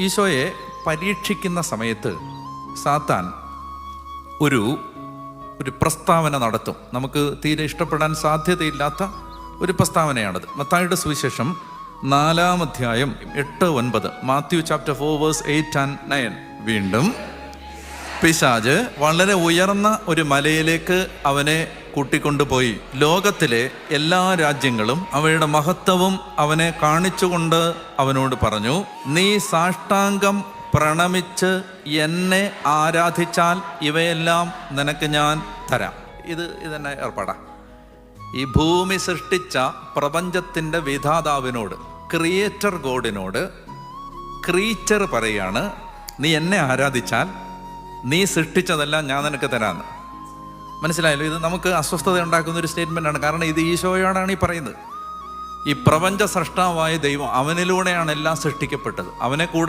ഈശോയെ പരീക്ഷിക്കുന്ന സമയത്ത് സാത്താൻ ഒരു പ്രസ്താവന നടത്തും. നമുക്ക് തീരെ ഇഷ്ടപ്പെടാൻ സാധ്യതയില്ലാത്ത ഒരു പ്രസ്താവനയാണത്. മത്തായിയുടെ സുവിശേഷം 4-ാം അധ്യായം 8-9, മാത്യു ചാപ്റ്റർ 4 വേഴ്സ് 8 and 9. വീണ്ടും പിശാച് വളരെ ഉയർന്ന ഒരു മലയിലേക്ക് അവനെ കൂട്ടിക്കൊണ്ടുപോയി ലോകത്തിലെ എല്ലാ രാജ്യങ്ങളും അവയുടെ മഹത്വവും അവനെ കാണിച്ചുകൊണ്ട് അവനോട് പറഞ്ഞു, നീ സാഷ്ടാംഗം പ്രണമിച്ച് എന്നെ ആരാധിച്ചാൽ ഇവയെല്ലാം നിനക്ക് ഞാൻ തരാം. ഇതെന്നെ ഏർപ്പാടാ. ഈ ഭൂമി സൃഷ്ടിച്ച പ്രപഞ്ചത്തിൻ്റെ വിധാതാവിനോട്, ക്രിയേറ്റർ ഗോഡിനോട് ക്രീച്ചർ പറയാണ്, നീ എന്നെ ആരാധിച്ചാൽ നീ സൃഷ്ടിച്ചതെല്ലാം ഞാൻ നിനക്ക് തരാമെന്ന്. മനസ്സിലായല്ലോ? ഇത് നമുക്ക് അസ്വസ്ഥത ഉണ്ടാക്കുന്ന ഒരു സ്റ്റേറ്റ്മെൻ്റാണ്. കാരണം ഇത് ഈശോയോടാണ് ഈ പറയുന്നത്. ഈ പ്രപഞ്ച സൃഷ്ടാവായ ദൈവം, അവനിലൂടെയാണ് എല്ലാം സൃഷ്ടിക്കപ്പെട്ടത്. അവനെ കൂടാതെ